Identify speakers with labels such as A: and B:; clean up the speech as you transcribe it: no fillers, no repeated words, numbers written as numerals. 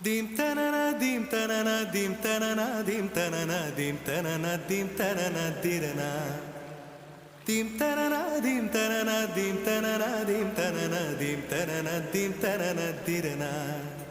A: Dim tanana dim tanana dim tanana dim tanana dim tanana dim tanana dirana dim tanana dim tanana dim tanana dim tanana dim tanana dim tanana dirana